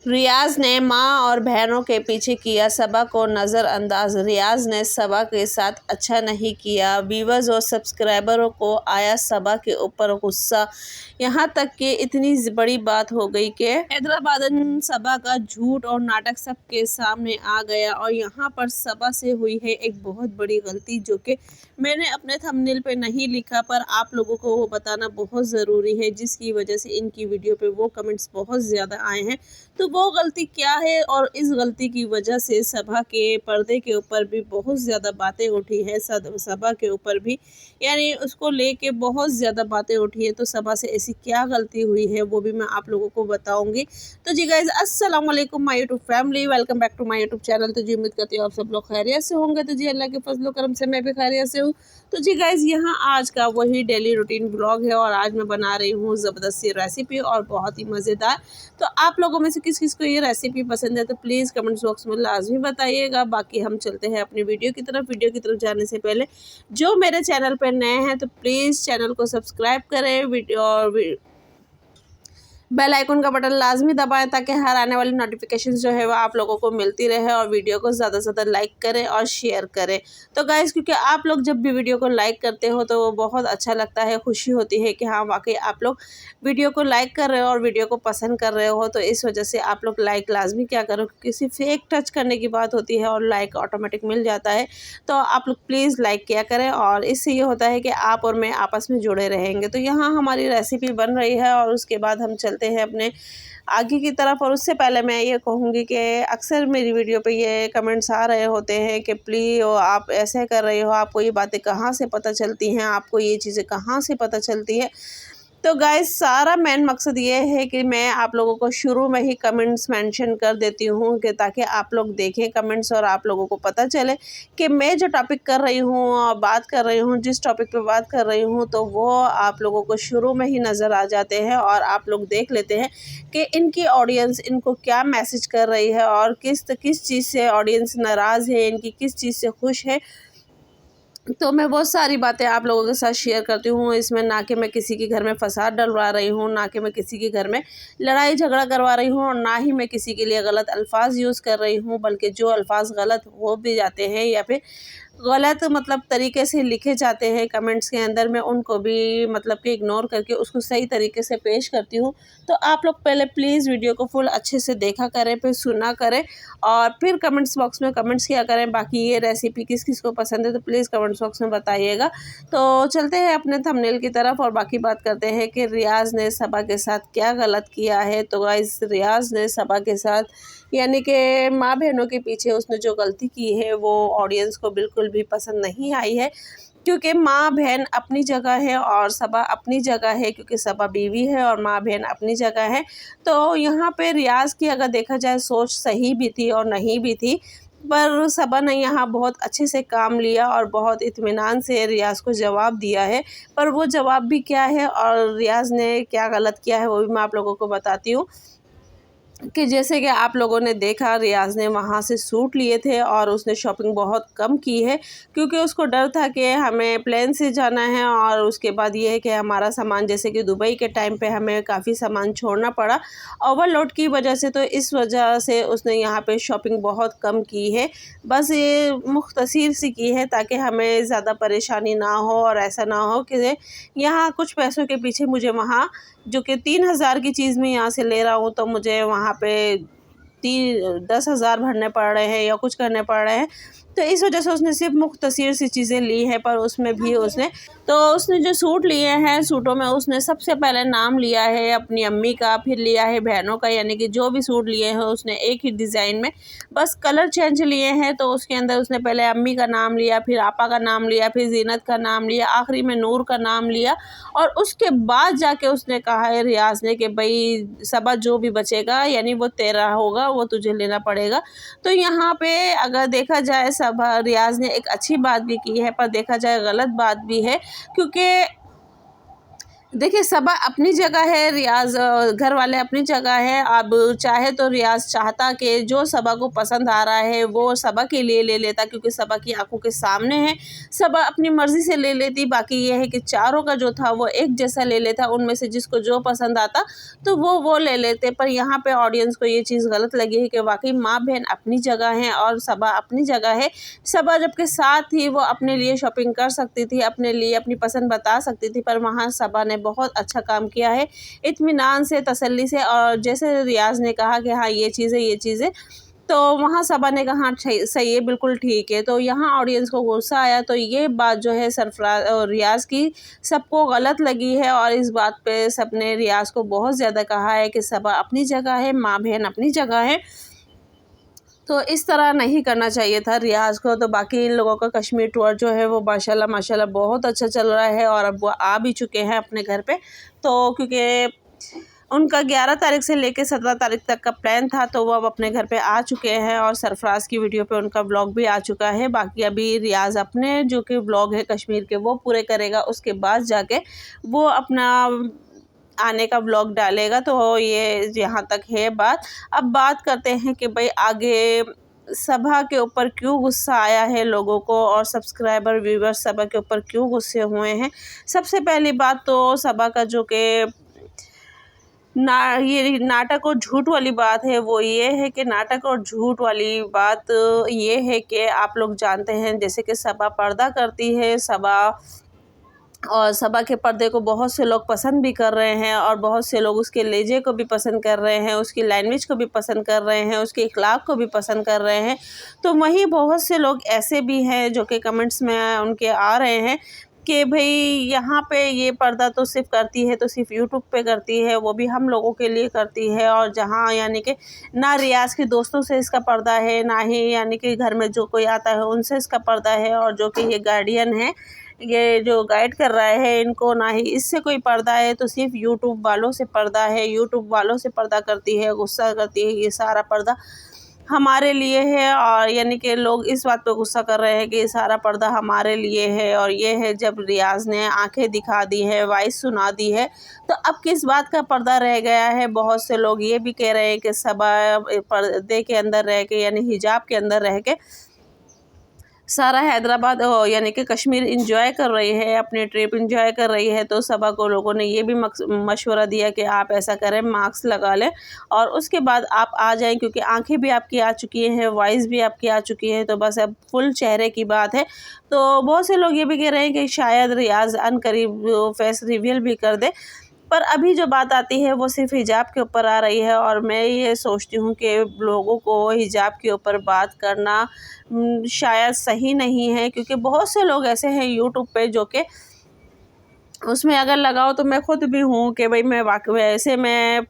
रियाज ने मां और बहनों के पीछे किया सबा को नज़रअंदाज। रियाज ने सबा के साथ अच्छा नहीं किया। व्यूअर्स और सब्सक्राइबरों को आया सबा के ऊपर गुस्सा। यहाँ तक कि इतनी बड़ी बात हो गई कि हैदराबादन सबा का झूठ और नाटक सबके सामने आ गया। और यहाँ पर सबा से हुई है एक बहुत बड़ी गलती, जो कि मैंने अपने थंबनेल पे नहीं लिखा, पर आप लोगों को वो बताना बहुत ज़रूरी है, जिसकी वजह से इनकी वीडियो पे वो कमेंट्स बहुत ज़्यादा आए हैं। तो वो गलती क्या है, और इस गलती की वजह से सभा के पर्दे के ऊपर भी बहुत ज़्यादा बातें उठी है। सभा के ऊपर भी यानी उसको लेके बहुत ज़्यादा बातें उठी है। तो सभा से ऐसी क्या गलती हुई है वो भी मैं आप लोगों को बताऊंगी। तो जी गाइज, अस्सलाम वालेकुम my YouTube family, welcome back to my YouTube channel. तो जी उम्मीद करती हूँ आप सब लोग खैरियत से होंगे। तो जी अल्लाह के फजल करम से मैं भी खैरियत से हूँ। तो जी गाइज, यहाँ आज का वही डेली रूटीन ब्लॉग है, और आज मैं बना रही हूँ ज़बरदस्त सी रेसिपी और बहुत ही मज़ेदार। तो आप लोगों में से किस किस को ये रेसिपी पसंद है तो प्लीज़ कमेंट बॉक्स में लाजमी बताइएगा। बाकी हम चलते हैं अपनी वीडियो की तरफ जाने से पहले जो मेरे चैनल पर नए हैं तो प्लीज़ चैनल को सब्सक्राइब करें, वीडियो और बेल आइकन का बटन लाजमी दबाएं, ताकि हर आने वाली नोटिफिकेशंस जो है वो आप लोगों को मिलती रहे। और वीडियो को ज़्यादा से ज़्यादा लाइक करें और शेयर करें। तो गाइस, क्योंकि आप लोग जब भी वीडियो को लाइक करते हो तो वो बहुत अच्छा लगता है, खुशी होती है कि हाँ वाकई आप लोग वीडियो को लाइक कर रहे हो और वीडियो को पसंद कर रहे हो। तो इस वजह से आप लोग लाइक लाजमी क्या करो, क्योंकि सिर्फ एक टच करने की बात होती है और लाइक ऑटोमेटिक मिल जाता है। तो आप लोग प्लीज़ लाइक किया करें, और इससे ये होता है कि आप और मैं आपस में जुड़े रहेंगे। तो यहाँ हमारी रेसिपी बन रही है, और उसके बाद हम चलते हैं अपने आगे की तरफ। और उससे पहले मैं ये कहूँगी कि अक्सर मेरी वीडियो पे ये कमेंट्स आ रहे होते हैं कि प्लीज़ आप ऐसे कर रहे हो, आपको ये बातें कहाँ से पता चलती हैं, आपको ये चीज़ें कहाँ से पता चलती है। तो गाइस, सारा मेन मकसद ये है कि मैं आप लोगों को शुरू में ही कमेंट्स मेंशन कर देती हूँ, कि ताकि आप लोग देखें कमेंट्स और आप लोगों को पता चले कि मैं जो टॉपिक कर रही हूँ और बात कर रही हूँ, जिस टॉपिक पे बात कर रही हूँ, तो वो आप लोगों को शुरू में ही नज़र आ जाते हैं। और आप लोग देख लेते हैं कि इनकी ऑडियंस इनको क्या मैसेज कर रही है, और किस चीज़ से ऑडियंस नाराज़ है, इनकी किस चीज़ से खुश है। तो मैं बहुत सारी बातें आप लोगों के साथ शेयर करती हूँ इसमें। ना कि मैं किसी के घर में फसाद डलवा रही हूँ, ना कि मैं किसी के घर में लड़ाई झगड़ा करवा रही हूँ, और ना ही मैं किसी के लिए गलत अल्फाज यूज़ कर रही हूँ। बल्कि जो अल्फाज गलत हो भी जाते हैं या फिर गलत मतलब तरीके से लिखे जाते हैं कमेंट्स के अंदर, मैं उनको भी मतलब कि इग्नोर करके उसको सही तरीके से पेश करती हूँ। तो आप लोग पहले प्लीज़ वीडियो को फुल अच्छे से देखा करें, फिर सुना करें, और फिर कमेंट्स बॉक्स में कमेंट्स किया करें। बाकी ये रेसिपी किस किस को पसंद है तो प्लीज़ कमेंट्स बॉक्स में बताइएगा। तो चलते हैं अपने थंबनेल की तरफ, और बाकी बात करते हैं कि रियाज ने सबा के साथ क्या गलत किया है। तो गाइस, रियाज ने सबा के साथ यानी कि माँ बहनों के पीछे उसने जो गलती की है वो ऑडियंस को बिल्कुल भी पसंद नहीं आई है। क्योंकि माँ बहन अपनी जगह है और सबा अपनी जगह है, क्योंकि सबा बीवी है और माँ बहन अपनी जगह है। तो यहाँ पे रियाज की अगर देखा जाए सोच सही भी थी और नहीं भी थी, पर सबा ने यहाँ बहुत अच्छे से काम लिया और बहुत इत्मीनान से रियाज को जवाब दिया है। पर वो जवाब भी क्या है और रियाज ने क्या गलत किया है वो भी मैं आप लोगों को बताती हूँ। कि जैसे कि आप लोगों ने देखा, रियाज ने वहाँ से सूट लिए थे और उसने शॉपिंग बहुत कम की है, क्योंकि उसको डर था कि हमें प्लेन से जाना है। और उसके बाद ये है कि हमारा सामान, जैसे कि दुबई के टाइम पे हमें काफ़ी सामान छोड़ना पड़ा ओवरलोड की वजह से, तो इस वजह से उसने यहाँ पे शॉपिंग बहुत कम की है। बस ये मुख्तसर सी की है, ताकि हमें ज़्यादा परेशानी ना हो, और ऐसा ना हो कि यहाँ कुछ पैसों के पीछे मुझे वहाँ जो कि 3000 की चीज़ मैं यहाँ से ले रहा हूँ, तो मुझे वहाँ पे 10,000 भरने पड़ रहे हैं या कुछ करने पड़ रहे हैं। तो इस वजह से उसने सिर्फ मुख्तसर सी चीज़ें ली हैं। पर उसमें भी उसने जो सूट लिए हैं, सूटों में उसने सबसे पहले नाम लिया है अपनी अम्मी का, फिर लिया है बहनों का। यानी कि जो भी सूट लिए हैं उसने एक ही डिज़ाइन में, बस कलर चेंज लिए हैं। तो उसके अंदर उसने पहले अम्मी का नाम लिया, फिर आपा का नाम लिया, फिर जीनत का नाम लिया, आखिरी में नूर का नाम लिया। और उसके बाद जाके उसने कहा है रियाज ने कि भाई सबा जो भी बचेगा यानी वो तेरा होगा, वो तुझे लेना पड़ेगा। तो यहाँ पे अगर देखा जाए, सबा रियाज ने एक अच्छी बात भी की है, पर देखा जाए गलत बात भी है। क्योंकि देखिए सबा अपनी जगह है, रियाज़ घर वाले अपनी जगह है। अब चाहे तो रियाज़ चाहता कि जो सबा को पसंद आ रहा है वो सबा के लिए ले लेता, क्योंकि सबा की आंखों के सामने है। सबा अपनी मर्ज़ी से ले लेती, बाकी ये है कि चारों का जो था वो एक जैसा ले लेता, उनमें से जिसको जो पसंद आता तो वो ले लेते। पर यहाँ पे ऑडियंस को ये चीज़ गलत लगी है कि वाकई माँ बहन अपनी जगह हैं और सबा अपनी जगह है। सबा जबकि साथ ही वो अपने लिए शॉपिंग कर सकती थी, अपने लिए अपनी पसंद बता सकती थी, पर वहाँ सबा ने बहुत अच्छा काम किया है इत्मीनान से, तसल्ली से। और जैसे रियाज़ ने कहा कि हाँ ये चीज़ें, तो वहाँ सबा ने कहा हाँ सही है, बिल्कुल ठीक है। तो यहाँ ऑडियंस को गुस्सा आया, तो ये बात जो है सरफराज और रियाज़ की सबको गलत लगी है और इस बात पे सबने रियाज़ को बहुत ज़्यादा कहा है कि सबा अपनी जगह है, माँ बहन अपनी जगह है। तो इस तरह नहीं करना चाहिए था रियाज़ को। तो बाकी इन लोगों का कश्मीर टूर जो है वो माशाल्लाह बहुत अच्छा चल रहा है और अब वो आ भी चुके हैं अपने घर पे। तो क्योंकि उनका 11 तारीख से लेके 17 तारीख तक का प्लान था, तो वो अब अपने घर पे आ चुके हैं और सरफराज की वीडियो पे उनका व्लॉग भी आ चुका है। बाकी अभी रियाज़ अपने जो कि व्लॉग है कश्मीर के वो पूरे करेगा, उसके बाद जाके वो अपना आने का व्लॉग डालेगा। तो ये यहाँ तक है बात। अब बात करते हैं कि भाई आगे सबा के ऊपर क्यों गुस्सा आया है लोगों को और सब्सक्राइबर व्यूवर्स सबा के ऊपर क्यों गुस्से हुए हैं। सबसे पहली बात तो सबा का जो कि ये नाटक और झूठ वाली बात है, वो ये है कि नाटक और झूठ वाली बात ये है कि आप लोग जानते हैं जैसे कि सबा पर्दा करती है, सबा और सबा के पर्दे को बहुत से लोग पसंद भी कर रहे हैं और बहुत से लोग उसके लहजे को भी पसंद कर रहे हैं, उसकी लैंग्वेज को भी पसंद कर रहे हैं, उसके इखलाक को भी पसंद कर रहे हैं। तो वहीं बहुत से लोग ऐसे भी हैं जो कि कमेंट्स में उनके आ रहे हैं कि भाई यहाँ पे ये पर्दा तो सिर्फ़ करती है तो सिर्फ़ यूट्यूब पे करती है, वो भी हम लोगों के लिए करती है। और जहाँ यानी कि ना रियाज़ के दोस्तों से इसका पर्दा है, ना ही यानी कि घर में जो कोई आता है उनसे इसका पर्दा है, और जो कि ये गार्डियन है, ये जो गाइड कर रहा है इनको, ना ही इससे कोई पर्दा है। तो सिर्फ़ यूट्यूब वालों से पर्दा है, यूट्यूब वालों से पर्दा करती है, गुस्सा करती है। ये सारा पर्दा हमारे लिए है और यानी कि लोग इस बात पे गुस्सा कर रहे हैं कि ये सारा पर्दा हमारे लिए है। और ये है जब रियाज़ ने आंखें दिखा दी है, वॉइस सुना दी है, तो अब किस बात का पर्दा रह गया है। बहुत से लोग ये भी कह रहे हैं कि सबा पर्दे के अंदर रह के यानी हिजाब के अंदर रह के सारा हैदराबाद यानी कि कश्मीर इंजॉय कर रही है, अपनी ट्रिप इंजॉय कर रही है। तो सबा को लोगों ने ये भी मशवरा दिया कि आप ऐसा करें, मास्क लगा लें और उसके बाद आप आ जाएं, क्योंकि आंखें भी आपकी आ चुकी हैं, वॉइस भी आपकी आ चुकी है, तो बस अब फुल चेहरे की बात है। तो बहुत से लोग ये भी कह रहे हैं कि शायद रियाज़ अनकरीब फेस रिवील भी कर दे। पर अभी जो बात आती है वो सिर्फ़ हिजाब के ऊपर आ रही है और मैं ये सोचती हूँ कि लोगों को हिजाब के ऊपर बात करना शायद सही नहीं है, क्योंकि बहुत से लोग ऐसे हैं यूट्यूब पे जो कि उसमें अगर लगाओ तो मैं खुद भी हूँ कि भाई मैं वैसे मैं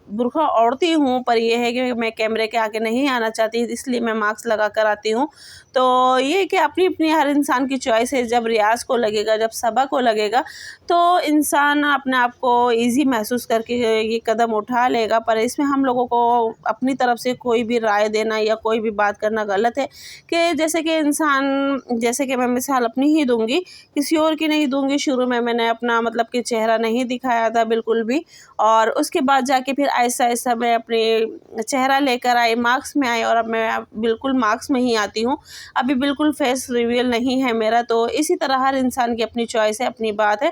बुर्का ओढ़ती हूँ, पर ये है कि मैं कैमरे के आगे नहीं आना चाहती, इसलिए मैं मास्क लगा कर आती हूँ। तो ये कि अपनी अपनी हर इंसान की चॉइस है। जब रियाज़ को लगेगा, जब सबा को लगेगा, तो इंसान अपने आप को ईज़ी महसूस करके ये कदम उठा लेगा। पर इसमें हम लोगों को अपनी तरफ से कोई भी राय देना या कोई भी बात करना गलत है। कि जैसे कि इंसान, जैसे कि मैं मिसाल अपनी ही दूँगी, किसी और की नहीं दूँगी। शुरू में मैंने अपना मतलब कि चेहरा नहीं दिखाया था बिल्कुल भी, और उसके बाद जाके फिर आहिस्ता-आहिस्ता मैं अपने चेहरा लेकर आई, मास्क में आई, और अब मैं बिल्कुल मास्क में ही आती हूँ। अभी बिल्कुल फेस रिवील नहीं है मेरा। तो इसी तरह हर इंसान की अपनी चॉइस है, अपनी बात है।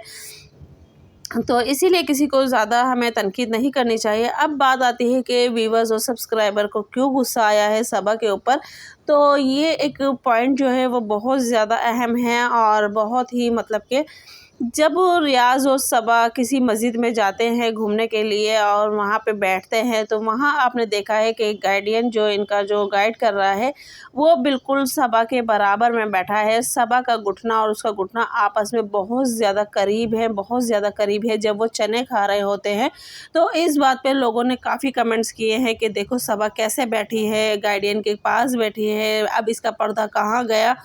तो इसीलिए किसी को ज़्यादा हमें तनकीद नहीं करनी चाहिए। अब बात आती है कि व्यूअर्स और सब्सक्राइबर को क्यों गुस्सा आया है सबा के ऊपर। तो ये एक पॉइंट जो है वो बहुत ज़्यादा अहम है और बहुत ही मतलब कि जब रियाज़ और सबा किसी मस्जिद में जाते हैं घूमने के लिए और वहाँ पे बैठते हैं, तो वहाँ आपने देखा है कि गार्डियन जो इनका जो गाइड कर रहा है वो बिल्कुल सबा के बराबर में बैठा है। सबा का घुटना और उसका घुटना आपस में बहुत ज़्यादा करीब है, बहुत ज़्यादा करीब है जब वो चने खा रहे होते हैं। तो इस बात पे लोगों ने काफ़ी कमेंट्स किए हैं कि देखो सबा कैसे बैठी है, गार्डियन के पास बैठी है, अब इसका पर्दा कहाँ गया।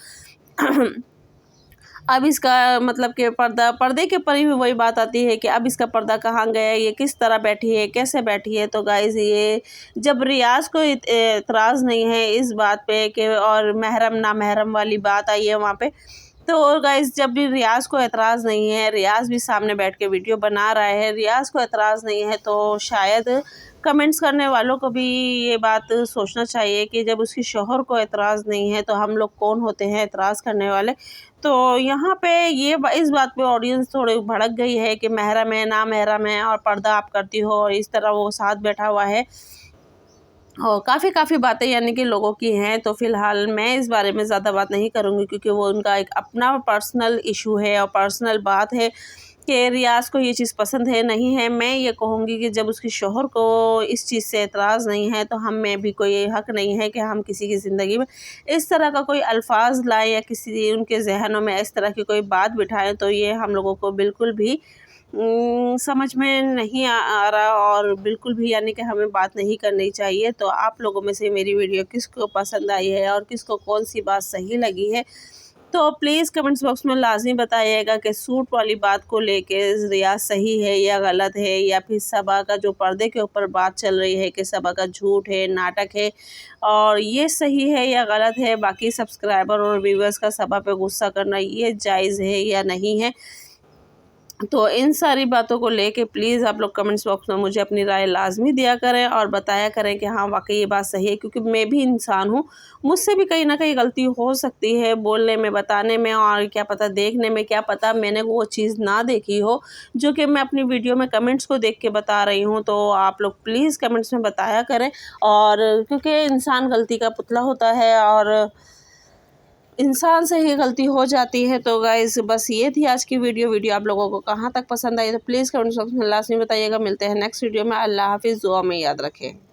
अब इसका मतलब कि पर्दे के ऊपर ही वही बात आती है कि अब इसका पर्दा कहाँ गया, ये किस तरह बैठी है, कैसे बैठी है। तो गाइज़ ये जब रियाज़ को एतराज़ नहीं है इस बात पे कि और महरम ना महरम वाली बात आई है वहाँ पे, तो गाइस जब भी रियाज़ को एतराज़ नहीं है, रियाज़ भी सामने बैठ के वीडियो बना रहा है, रियाज़ को एतराज़ नहीं है, तो शायद कमेंट्स करने वालों को भी ये बात सोचना चाहिए कि जब उसकी शौहर को एतराज़ नहीं है तो हम लोग कौन होते हैं एतराज़ करने वाले। तो यहाँ पे इस बात पे ऑडियंस थोड़ी भड़क गई है कि महरम है, ना महरम है और पर्दा आप करती हो, और इस तरह वो साथ बैठा हुआ है और काफ़ी बातें यानी कि लोगों की हैं। तो फ़िलहाल मैं इस बारे में ज़्यादा बात नहीं करूँगी, क्योंकि वो उनका एक अपना पर्सनल इशू है और पर्सनल बात है कि रियाज़ को ये चीज़ पसंद है नहीं है। मैं ये कहूँगी कि जब उसके शौहर को इस चीज़ से एतराज़ नहीं है तो हम में भी कोई हक़ नहीं है कि हम किसी की ज़िंदगी में इस तरह का कोई अल्फाज लाएँ या किसी उनके ज़हनों में इस तरह की कोई बात बिठाएँ। तो ये हम लोगों को बिल्कुल भी समझ में नहीं आ रहा और बिल्कुल भी यानी कि हमें बात नहीं करनी चाहिए। तो आप लोगों में से मेरी वीडियो किसको पसंद आई है और किसको कौन सी बात सही लगी है, तो प्लीज़ कमेंट्स बॉक्स में लाज़मी बताइएगा कि सूट वाली बात को लेके रियाज़ सही है या गलत है, या फिर सबा का जो पर्दे के ऊपर बात चल रही है कि सबा का झूठ है, नाटक है, और ये सही है या गलत है। बाकी सब्सक्राइबर और व्यूअर्स का सबा पे गुस्सा करना ये जायज़ है या नहीं है। तो इन सारी बातों को लेके प्लीज़ आप लोग कमेंट्स बॉक्स में मुझे अपनी राय लाज़मी दिया करें और बताया करें कि हाँ वाकई ये बात सही है, क्योंकि मैं भी इंसान हूँ, मुझसे भी कहीं ना कहीं गलती हो सकती है बोलने में, बताने में, और क्या पता देखने में, क्या पता मैंने वो चीज़ ना देखी हो जो कि मैं अपनी वीडियो में कमेंट्स को देख के बता रही हूँ। तो आप लोग प्लीज़ कमेंट्स में बताया करें, और क्योंकि इंसान गलती का पुतला होता है और इंसान से ही गलती हो जाती है। तो गाइस बस ये थी आज की वीडियो आप लोगों को कहाँ तक पसंद आई तो प्लीज़ कमेंट बॉक्स में लास्ट में बताइएगा। मिलते हैं नेक्स्ट वीडियो में। अल्लाह हाफिज़, दुआ में याद रखें।